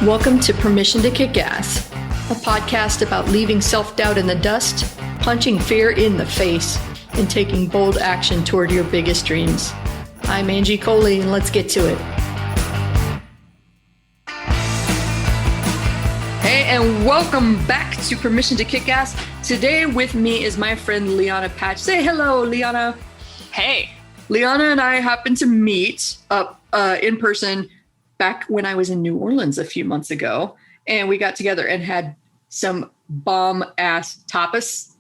Welcome to Permission to Kick Ass, a podcast about leaving self-doubt in the dust, punching fear in the face, and taking bold action toward your biggest dreams. I'm Angie Coley, and let's get to it. Hey, and welcome back to Permission to Kick Ass. Today with me is my friend Lianna Patch. Say hello, Lianna. Hey. Lianna and I happened to meet up in person back when I was in New Orleans a few months ago, and we got together and had some bomb-ass tapas.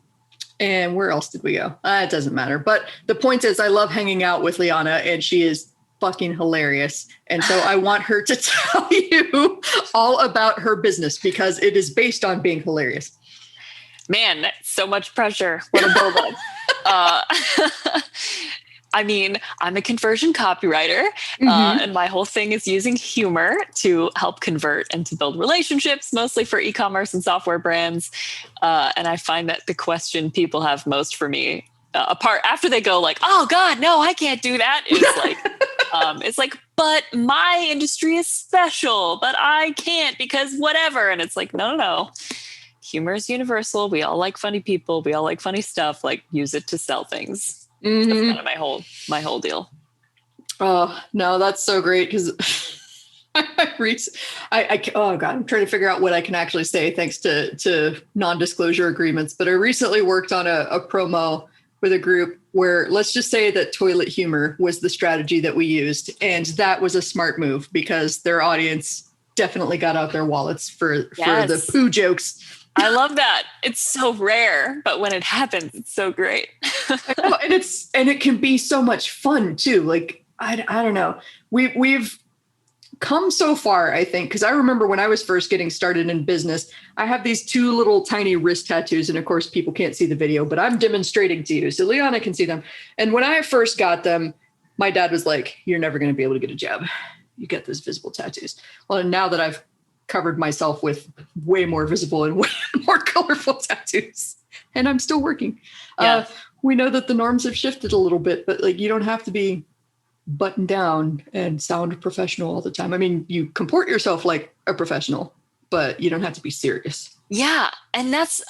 And where else did we go? It doesn't matter. But the point is, I love hanging out with Lianna, and she is fucking hilarious. And so I want her to tell you all about her business because it is based on being hilarious. Man, so much pressure. What a build-up. I mean, I'm a conversion copywriter, and my whole thing is using humor to help convert and to build relationships, mostly for e-commerce and software brands. And I find that the question people have most for me, apart after they go like, "Oh God, no, I can't do that," is like, it's like, "But my industry is special, but I can't because whatever." And it's like, no. Humor is universal. We all like funny people. We all like funny stuff. Like, use it to sell things. That's kind of my whole deal. Oh no, that's so great because oh God, I'm trying to figure out what I can actually say thanks to non-disclosure agreements. But I recently worked on a promo with a group where let's just say that toilet humor was the strategy that we used, and that was a smart move because their audience definitely got out their wallets for the poo jokes. I love that. It's so rare, but when it happens, it's so great. and it can be so much fun too. Like, I don't know. We've come so far, I think, because I remember when I was first getting started in business, I have these two little tiny wrist tattoos. And of course, people can't see the video, but I'm demonstrating to you. So Lianna can see them. And when I first got them, my dad was like, "You're never going to be able to get a job. You get those visible tattoos." Well, and now that I've covered myself with way more visible and way more colorful tattoos, and I'm still working. Yeah. We know that the norms have shifted a little bit, but like, you don't have to be buttoned down and sound professional all the time. I mean, you comport yourself like a professional, but you don't have to be serious. Yeah. And that's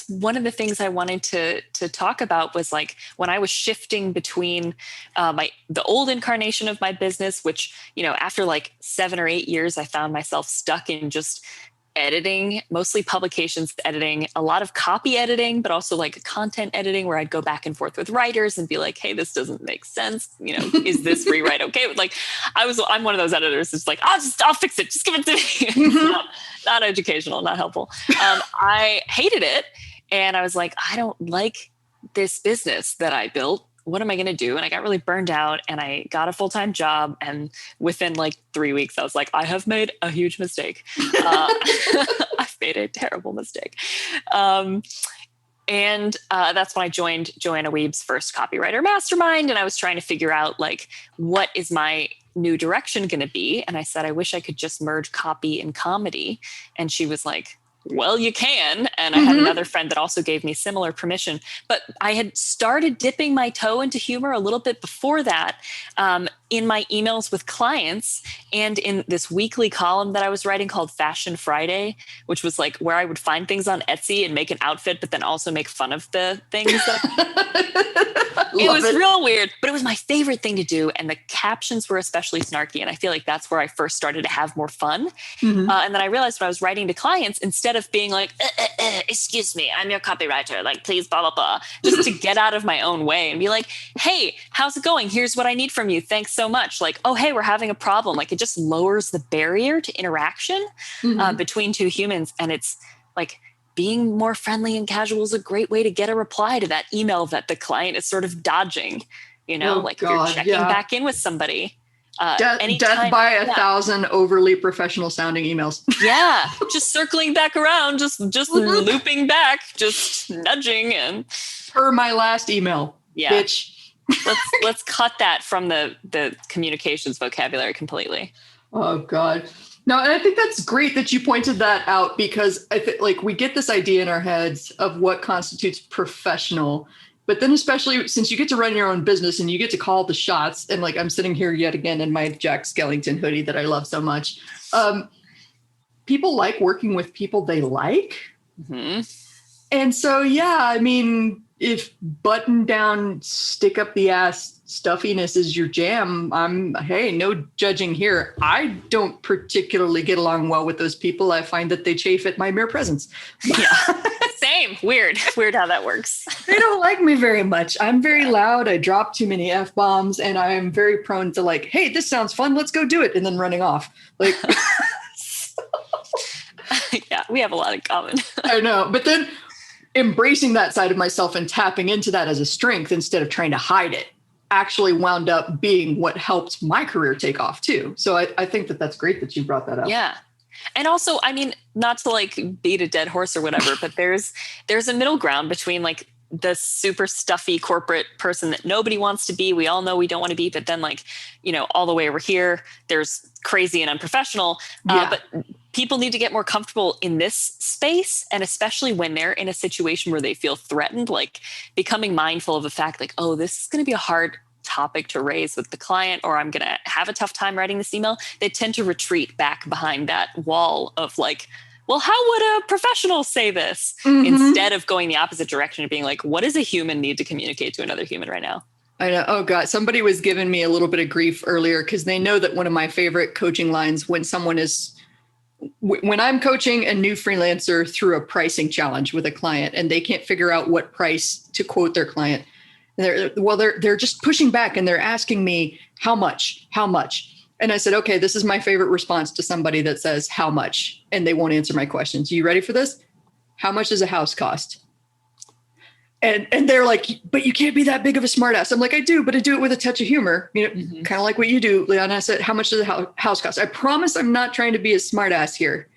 one of the things I wanted to talk about was like when I was shifting between the old incarnation of my business, which, after like 7 or 8 years, I found myself stuck in just editing, mostly publications editing, a lot of copy editing, but also like content editing where I'd go back and forth with writers and be like, "Hey, this doesn't make sense. Is this rewrite okay?" Like I'm one of those editors that's like, I'll fix it. Just give it to me. Not educational, not helpful. I hated it. And I was like, I don't like this business that I built. What am I going to do? And I got really burned out and I got a full-time job. And within like 3 weeks, I was like, I have made a huge mistake. I've made a terrible mistake. And that's when I joined Joanna Weeb's first copywriter mastermind. And I was trying to figure out like, what is my new direction going to be? And I said, I wish I could just merge copy and comedy. And she was like, "Well, you can." And I had another friend that also gave me similar permission. But I had started dipping my toe into humor a little bit before that in my emails with clients and in this weekly column that I was writing called Fashion Friday, which was like where I would find things on Etsy and make an outfit, but then also make fun of the things. It was real weird, but it was my favorite thing to do. And the captions were especially snarky. And I feel like that's where I first started to have more fun. And then I realized when I was writing to clients, instead of being like, "Excuse me, I'm your copywriter, like, please, blah, blah, blah," just to get out of my own way and be like, "Hey, how's it going? Here's what I need from you. Thanks so much." Like, "Oh, hey, we're having a problem." Like, it just lowers the barrier to interaction between two humans. And it's like, being more friendly and casual is a great way to get a reply to that email that the client is sort of dodging, if you're checking back in with somebody. Death by 1,000 overly professional sounding emails. Yeah. Just circling back around, just looping back, just nudging and per my last email. Yeah. Bitch. Let's cut that from the communications vocabulary completely. Oh God. No, and I think that's great that you pointed that out because I think like we get this idea in our heads of what constitutes professional, But then especially since you get to run your own business and you get to call the shots, and like I'm sitting here yet again in my Jack Skellington hoodie that I love so much. People like working with people they like. Mm-hmm. And so, yeah, I mean, if button down, stick up the ass stuffiness is your jam, hey, no judging here. I don't particularly get along well with those people. I find that they chafe at my mere presence. Yeah. Same. Weird how that works. They don't like me very much. I'm very loud. I drop too many F-bombs, and I'm very prone to like, hey, this sounds fun. Let's go do it. And then running off. Like, yeah, we have a lot in common. I know. But then embracing that side of myself and tapping into that as a strength instead of trying to hide it actually wound up being what helped my career take off too. So I think that that's great that you brought that up. Yeah. And also, I mean, not to like beat a dead horse or whatever, but there's a middle ground between like the super stuffy corporate person that nobody wants to be. We all know we don't want to be, but then like, you know, all the way over here, there's crazy and unprofessional. But people need to get more comfortable in this space. And especially when they're in a situation where they feel threatened, like becoming mindful of the fact like, oh, this is going to be a hard topic to raise with the client, or I'm going to have a tough time writing this email. They tend to retreat back behind that wall of like, well, how would a professional say this? Mm-hmm. Instead of going the opposite direction of being like, what does a human need to communicate to another human right now? I know. Oh God, somebody was giving me a little bit of grief earlier because they know that one of my favorite coaching lines when I'm coaching a new freelancer through a pricing challenge with a client and they can't figure out what price to quote their client. And they're just pushing back and they're asking me, how much? And I said, okay, this is my favorite response to somebody that says, how much? And they won't answer my questions. You ready for this? How much does a house cost? And they're like, but you can't be that big of a smartass. I'm like, I do, but I do it with a touch of humor, you know, mm-hmm. Kind of like what you do, Lianna. I said, how much does a house cost? I promise I'm not trying to be a smartass here.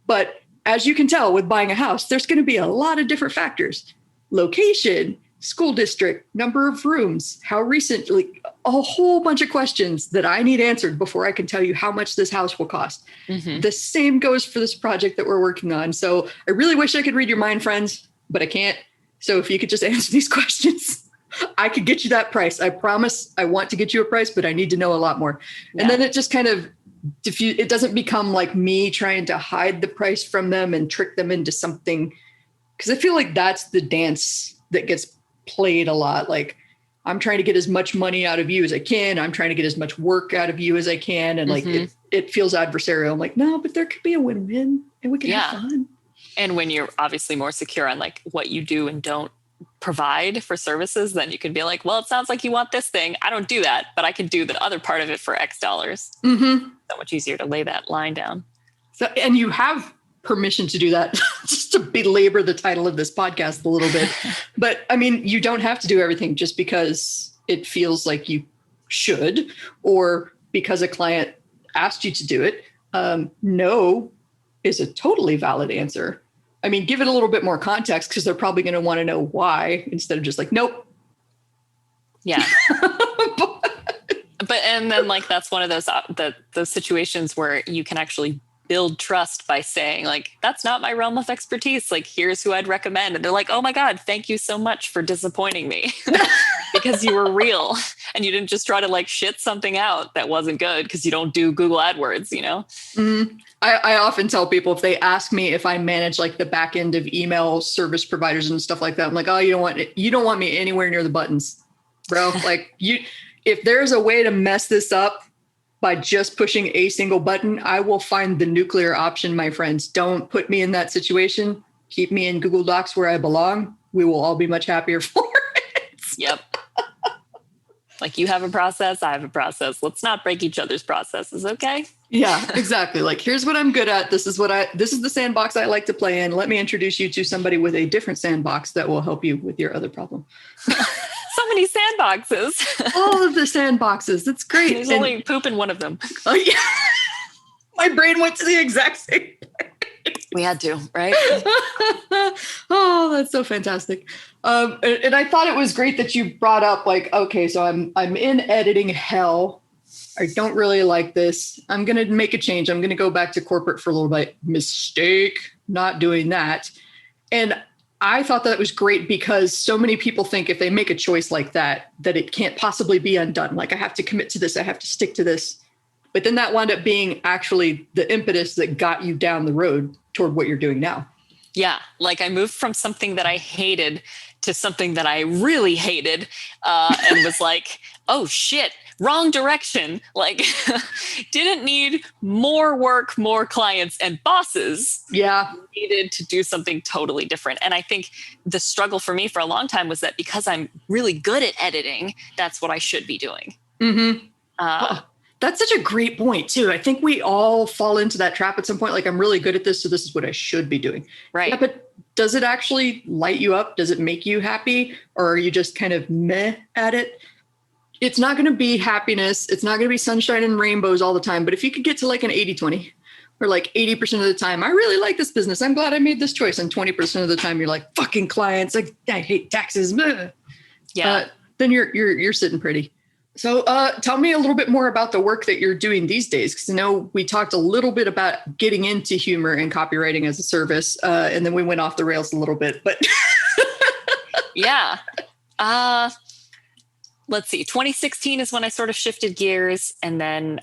But as you can tell with buying a house, there's going to be a lot of different factors. Location, school district, number of rooms, how recently, a whole bunch of questions that I need answered before I can tell you how much this house will cost. Mm-hmm. The same goes for this project that we're working on. So I really wish I could read your mind, friends, but I can't. So if you could just answer these questions, I could get you that price. I promise I want to get you a price, but I need to know a lot more. Yeah. And then it just kind of it doesn't become like me trying to hide the price from them and trick them into something. Because I feel like that's the dance that gets played a lot. Like I'm trying to get as much money out of you as I can. I'm trying to get as much work out of you as I can. And like, mm-hmm. it feels adversarial. I'm like, no, but there could be a win-win and we can have fun. And when you're obviously more secure on like what you do and don't provide for services, then you can be like, well, it sounds like you want this thing. I don't do that, but I can do the other part of it for X dollars. Mm-hmm. So much easier to lay that line down. So, and you have permission to do that, just to belabor the title of this podcast a little bit. But I mean, you don't have to do everything just because it feels like you should, or because a client asked you to do it. No is a totally valid answer. I mean, give it a little bit more context because they're probably going to want to know why instead of just like, nope. Yeah. But and then like, that's one of those situations where you can actually build trust by saying like, that's not my realm of expertise. Like, here's who I'd recommend. And they're like, oh my God, thank you so much for disappointing me because you were real and you didn't just try to like shit something out that wasn't good because you don't do Google AdWords, you know? Mm-hmm. I often tell people if they ask me if I manage like the back end of email service providers and stuff like that, I'm like, oh, you don't want me anywhere near the buttons, bro. Like if there's a way to mess this up by just pushing a single button, I will find the nuclear option, my friends. Don't put me in that situation. Keep me in Google Docs where I belong. We will all be much happier for it. Yep. Like you have a process, I have a process. Let's not break each other's processes, okay? Yeah, exactly. Like, here's what I'm good at. This is the sandbox I like to play in. Let me introduce you to somebody with a different sandbox that will help you with your other problem. So many sandboxes. All of the sandboxes. That's great. There's only poop in one of them. Oh yeah. My brain went to the exact same place. We had to, right? Oh, that's so fantastic. And I thought it was great that you brought up like, okay, so I'm in editing hell. I don't really like this. I'm going to make a change. I'm going to go back to corporate for a little bit. Mistake, not doing that. And I thought that was great because so many people think if they make a choice like that, that it can't possibly be undone. Like I have to commit to this. I have to stick to this. But then that wound up being actually the impetus that got you down the road toward what you're doing now. Yeah. Like I moved from something that I hated to something that I really hated, and was like, oh shit, wrong direction. Like didn't need more work, more clients and bosses. Yeah. Needed to do something totally different. And I think the struggle for me for a long time was that because I'm really good at editing, that's what I should be doing. Mm-hmm. That's such a great point too. I think we all fall into that trap at some point. Like I'm really good at this, so this is what I should be doing. Right. Yeah, but does it actually light you up? Does it make you happy? Or are you just kind of meh at it? It's not going to be happiness. It's not going to be sunshine and rainbows all the time. But if you could get to like an 80-20, or like 80% of the time, I really like this business. I'm glad I made this choice. And 20% of the time you're like, fucking clients, like I hate taxes. Bleh. Yeah. Then you're sitting pretty. So tell me a little bit more about the work that you're doing these days. Because I know we talked a little bit about getting into humor and copywriting as a service. And then we went off the rails a little bit, but yeah. Let's see, 2016 is when I sort of shifted gears. And then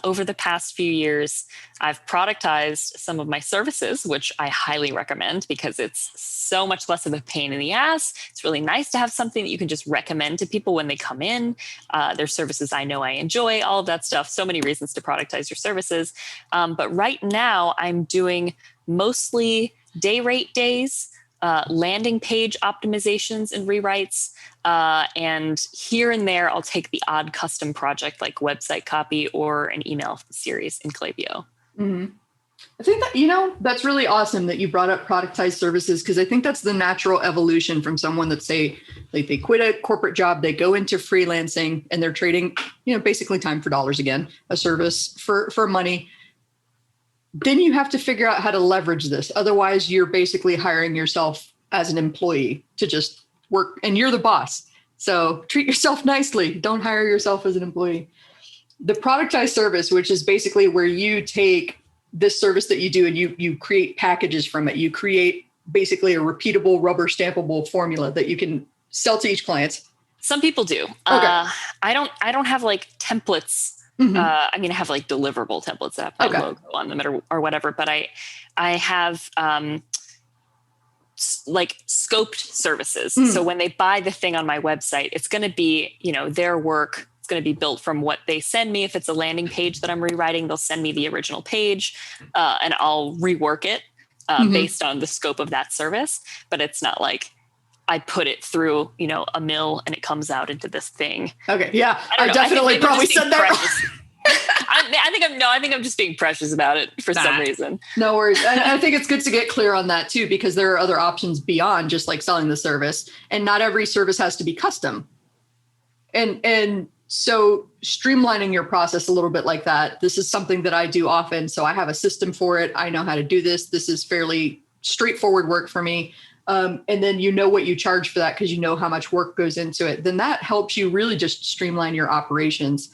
over the past few years, I've productized some of my services, which I highly recommend because it's so much less of a pain in the ass. It's really nice to have something that you can just recommend to people when they come in. There's services I know I enjoy, all of that stuff. So many reasons to productize your services. But right now I'm doing mostly day rate days, landing page optimizations and rewrites. And here and there, I'll take the odd custom project like website copy or an email series in Klaviyo. Mm-hmm. I think that, that's really awesome that you brought up productized services, because I think that's the natural evolution from someone that say like they quit a corporate job, they go into freelancing and they're trading, basically time for dollars again, a service for money. Then you have to figure out how to leverage this. Otherwise, you're basically hiring yourself as an employee to just work, and you're the boss. So treat yourself nicely. Don't hire yourself as an employee. The productized service, which is basically where you take this service that you do and you create packages from it. You create basically a repeatable, rubber stampable formula that you can sell to each client. Some people do. Okay. I don't have like templates. Mm-hmm. I have like deliverable templates that have my logo on them or whatever, but I have like scoped services. So when they buy the thing on my website, it's going to be, their work. It's going to be built from what they send me. If it's a landing page that I'm rewriting, they'll send me the original page and I'll rework it based on the scope of that service. But it's not like I put it through, a mill and it comes out into this thing. Okay. Yeah. I definitely probably said that. I think I'm just being precious about it for some reason. No worries. I think it's good to get clear on that too, because there are other options beyond just like selling the service, and not every service has to be custom. And so streamlining your process a little bit like that, this is something that I do often. So I have a system for it. I know how to do this. This is fairly straightforward work for me. And then what you charge for that because you know how much work goes into it. Then that helps you really just streamline your operations.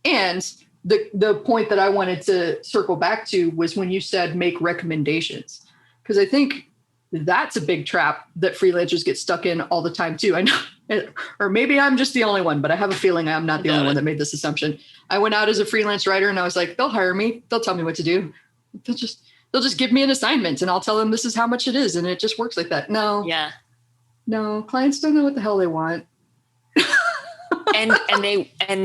And the point that I wanted to circle back to was when you said make recommendations, because I think that's a big trap that freelancers get stuck in all the time too. I know, or maybe I'm just the only one, but I have a feeling I'm not the only one that made this assumption. I went out as a freelance writer and I was like, they'll hire me. They'll tell me what to do. They'll just give me an assignment and I'll tell them this is how much it is. And it just works like that. No, clients don't know what the hell they want. and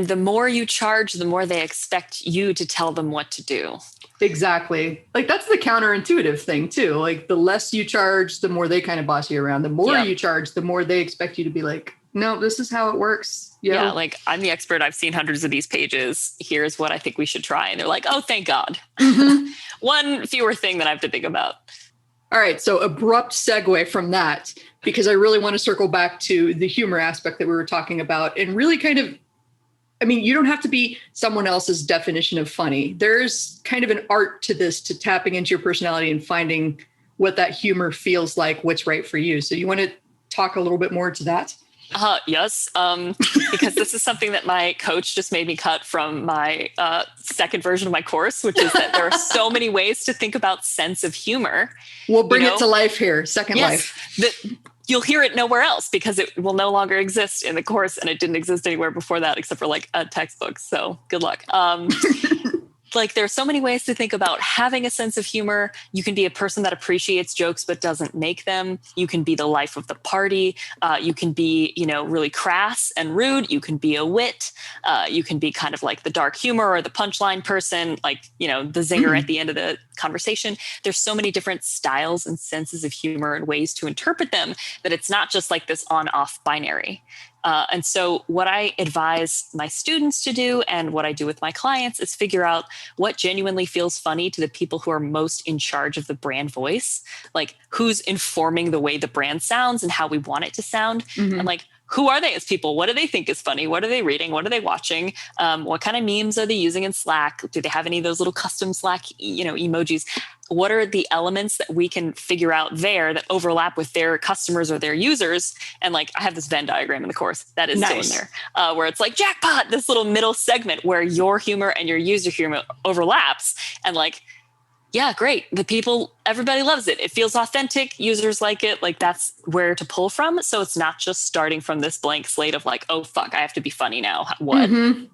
the more you charge, the more they expect you to tell them what to do. Exactly. Like that's the counterintuitive thing too. Like the less you charge, the more they kind of boss you around. The more you charge, the more they expect you to be like, no, this is how it works. Yeah. Like I'm the expert. I've seen hundreds of these pages. Here's what I think we should try. And they're like, oh, thank God. Mm-hmm. One fewer thing that I have to think about. All right. So abrupt segue from that, because I really want to circle back to the humor aspect that we were talking about and really kind of, you don't have to be someone else's definition of funny. There's kind of an art to this, to tapping into your personality and finding what that humor feels like, what's right for you. So you want to talk a little bit more to that? Yes, because this is something that my coach just made me cut from my second version of my course, which is that there are so many ways to think about sense of humor. We'll bring it to life here. Second life. That you'll hear it nowhere else because it will no longer exist in the course, and it didn't exist anywhere before that except for like a textbook. So good luck. Like there are so many ways to think about having a sense of humor. You can be a person that appreciates jokes but doesn't make them. You can be the life of the party. You can be, really crass and rude. You can be a wit. You can be kind of like the dark humor or the punchline person, like, the zinger at the end of the conversation. There's so many different styles and senses of humor and ways to interpret them that it's not just like this on-off binary. And so what I advise my students to do and what I do with my clients is figure out what genuinely feels funny to the people who are most in charge of the brand voice, like who's informing the way the brand sounds and how we want it to sound. And like, who are they as people? What do they think is funny? What are they reading? What are they watching? What kind of memes are they using in Slack? Do they have any of those little custom Slack, emojis? What are the elements that we can figure out there that overlap with their customers or their users? And like, I have this Venn diagram in the course that is still in there, where it's like jackpot, this little middle segment where your humor and your user humor overlaps. And like, yeah, great. Everybody loves it. It feels authentic. Users like it. Like that's where to pull from. So it's not just starting from this blank slate of like, oh, fuck, I have to be funny now. What? Mm-hmm.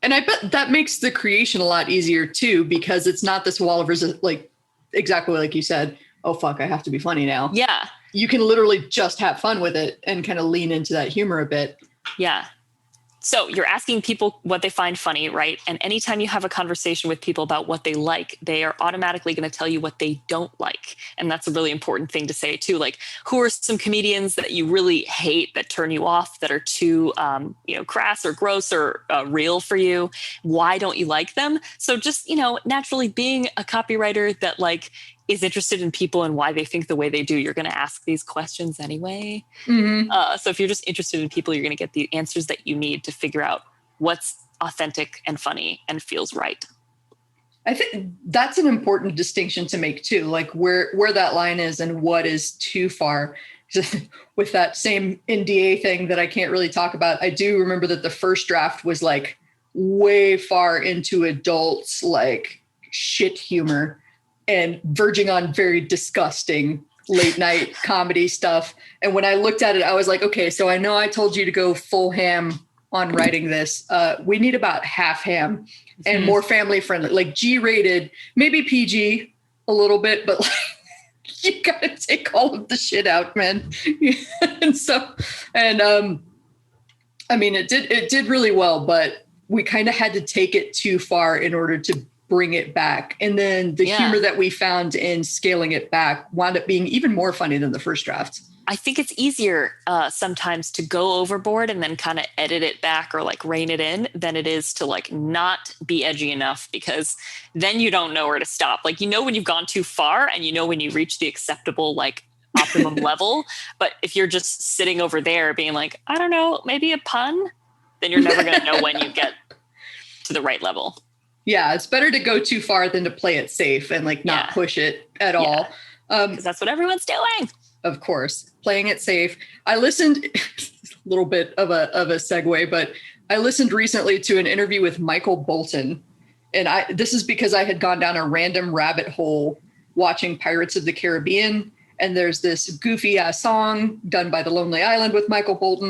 And I bet that makes the creation a lot easier too, because it's not this wall of resistance, like exactly like you said, oh, fuck, I have to be funny now. Yeah. You can literally just have fun with it and kind of lean into that humor a bit. Yeah. So you're asking people what they find funny, right? And anytime you have a conversation with people about what they like, they are automatically going to tell you what they don't like. And that's a really important thing to say too. Like, who are some comedians that you really hate, that turn you off, that are too, crass or gross or real for you? Why don't you like them? So just, naturally being a copywriter that like is interested in people and why they think the way they do, you're going to ask these questions anyway. Mm-hmm. So if you're just interested in people, you're going to get the answers that you need to figure out what's authentic and funny and feels right. I think that's an important distinction to make too, like where that line is and what is too far. With that same NDA thing that I can't really talk about, I do remember that the first draft was like way far into adults, like shit humor, and verging on very disgusting late night comedy stuff. And when I looked at it, I was like, okay, so I know I told you to go full ham on writing this. We need about half ham and more family friendly, like G-rated, maybe PG a little bit, but like, you gotta take all of the shit out, man. It did really well, but we kind of had to take it too far in order to bring it back. And then the humor that we found in scaling it back wound up being even more funny than the first draft. I think it's easier sometimes to go overboard and then kind of edit it back or like rein it in than it is to like not be edgy enough, because then you don't know where to stop. Like, when you've gone too far and when you reach the acceptable, like optimum level. But if you're just sitting over there being like, I don't know, maybe a pun, then you're never going to know when you get to the right level. Yeah, it's better to go too far than to play it safe and like not push it at all. Because that's what everyone's doing. Of course, playing it safe. I listened, a little bit of a segue, but I listened recently to an interview with Michael Bolton. And this is because I had gone down a random rabbit hole watching Pirates of the Caribbean. And there's this goofy ass song done by The Lonely Island with Michael Bolton.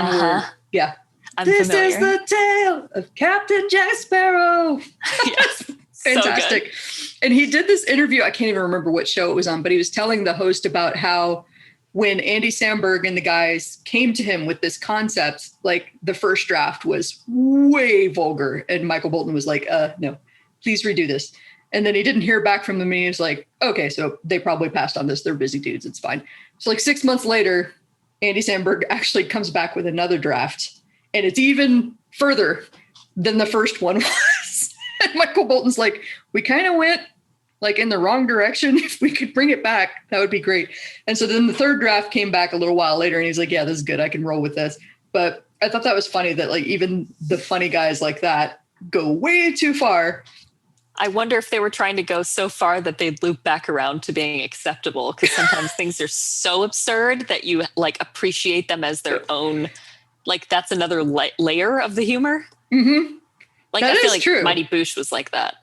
This familiar. is the tale of Captain Jack Sparrow. Yes. Fantastic. So and he did this interview. I can't even remember what show it was on, but he was telling the host about how when Andy Samberg and the guys came to him with this concept, like the first draft was way vulgar. And Michael Bolton was like, no, please redo this. And then he didn't hear back from them. And he was like, okay, so they probably passed on this. They're busy dudes. It's fine. So like 6 months later, Andy Samberg actually comes back with another draft. And it's even further than the first one was. And Michael Bolton's like, we kind of went like in the wrong direction. If we could bring it back, that would be great. And so then the third draft came back a little while later and he's like, yeah, this is good. I can roll with this. But I thought that was funny that like even the funny guys like that go way too far I wonder if they were trying to go so far that they'd loop back around to being acceptable, because sometimes things are so absurd that you like appreciate them as their own. Like that's another layer of the humor. Mm-hmm. Like that I feel is like true. Mighty Boosh was like that.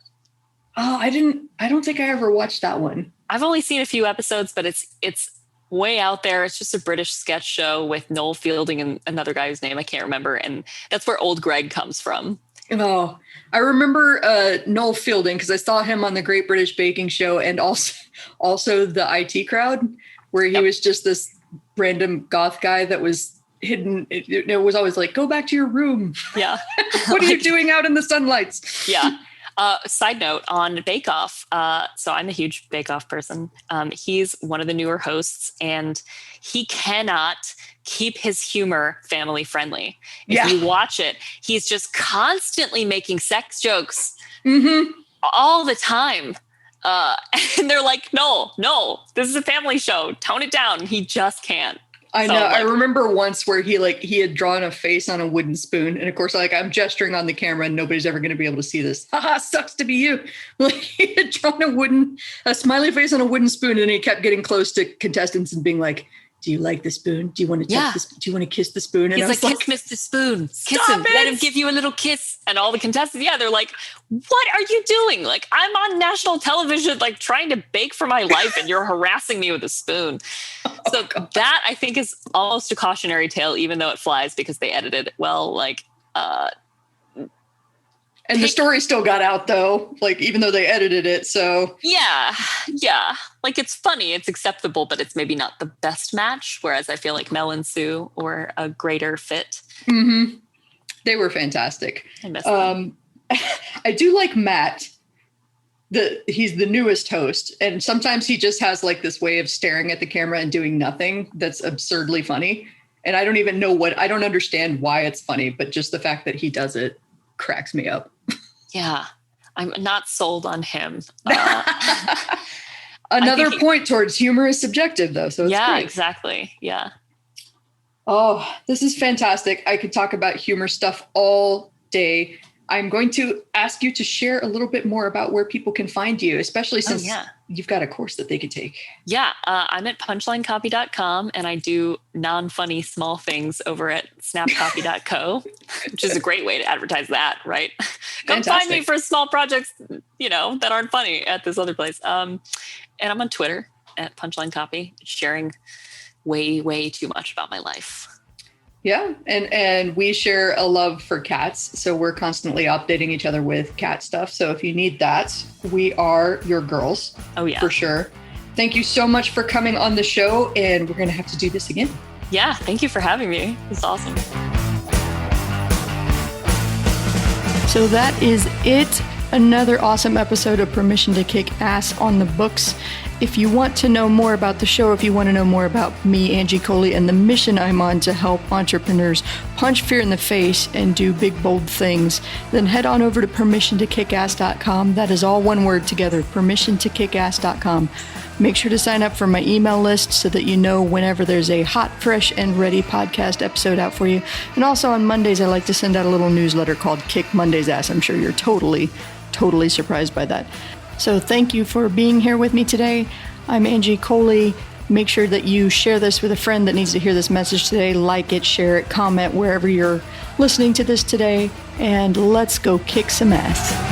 Oh, I don't think I ever watched that one. I've only seen a few episodes, but it's way out there. It's just a British sketch show with Noel Fielding and another guy whose name I can't remember. And that's where Old Greg comes from. Oh, I remember Noel Fielding because I saw him on the Great British Baking Show and also the IT Crowd, where he was just this random goth guy that was hidden. It was always like, go back to your room. Yeah. What are you doing out in the sunlights? Yeah. Side note on Bake Off. So I'm a huge Bake Off person. He's one of the newer hosts and he cannot keep his humor family friendly. If you watch it, he's just constantly making sex jokes all the time. And they're like, no, this is a family show. Tone it down. He just can't. I know. I remember once where he had drawn a face on a wooden spoon. And of course, I'm gesturing on the camera and nobody's ever going to be able to see this. Haha, sucks to be you. Like he had drawn a smiley face on a wooden spoon. And he kept getting close to contestants and being like, do you like the spoon? Do you want to touch this? Do you want to kiss the spoon? And he's like, kiss Mr. Spoon. Kiss him. Let him give you a little kiss. And all the contestants, they're like, what are you doing? Like, I'm on national television, like trying to bake for my life and you're harassing me with a spoon. So that I think is almost a cautionary tale, even though it flies because they edited it well. Like, and the story still got out though, like even though they edited it. So yeah. Like it's funny, it's acceptable, but it's maybe not the best match. Whereas I feel like Mel and Sue were a greater fit. Mm-hmm. They were fantastic. I miss them. I do like Matt. He's the newest host, and sometimes he just has like this way of staring at the camera and doing nothing that's absurdly funny. And I don't even know I don't understand why it's funny, but just the fact that he does it cracks me up. Yeah, I'm not sold on him. Another point towards humor is subjective, though. So it's great. Exactly. Yeah. Oh, this is fantastic. I could talk about humor stuff all day. I'm going to ask you to share a little bit more about where people can find you, especially since you've got a course that they could take. Yeah, I'm at punchlinecopy.com and I do non-funny small things over at snapcopy.co, which is a great way to advertise that, right? Come find me for small projects, that aren't funny at this other place. And I'm on Twitter at punchlinecopy, sharing way, way too much about my life. Yeah. And we share a love for cats. So we're constantly updating each other with cat stuff. So if you need that, we are your girls. Oh, yeah. For sure. Thank you so much for coming on the show. And we're going to have to do this again. Yeah. Thank you for having me. It's awesome. So that is it. Another awesome episode of Permission to Kick Ass on the books. If you want to know more about the show, if you want to know more about me, Angie Coley, and the mission I'm on to help entrepreneurs punch fear in the face and do big, bold things, then head on over to permissiontokickass.com. That is all one word together, permissiontokickass.com. Make sure to sign up for my email list so that you know whenever there's a hot, fresh, and ready podcast episode out for you. And also on Mondays, I like to send out a little newsletter called Kick Monday's Ass. I'm sure you're totally surprised by that. So thank you for being here with me today. I'm Angie Coley. Make sure that you share this with a friend that needs to hear this message today. Like it, share it, comment wherever you're listening to this today. And let's go kick some ass.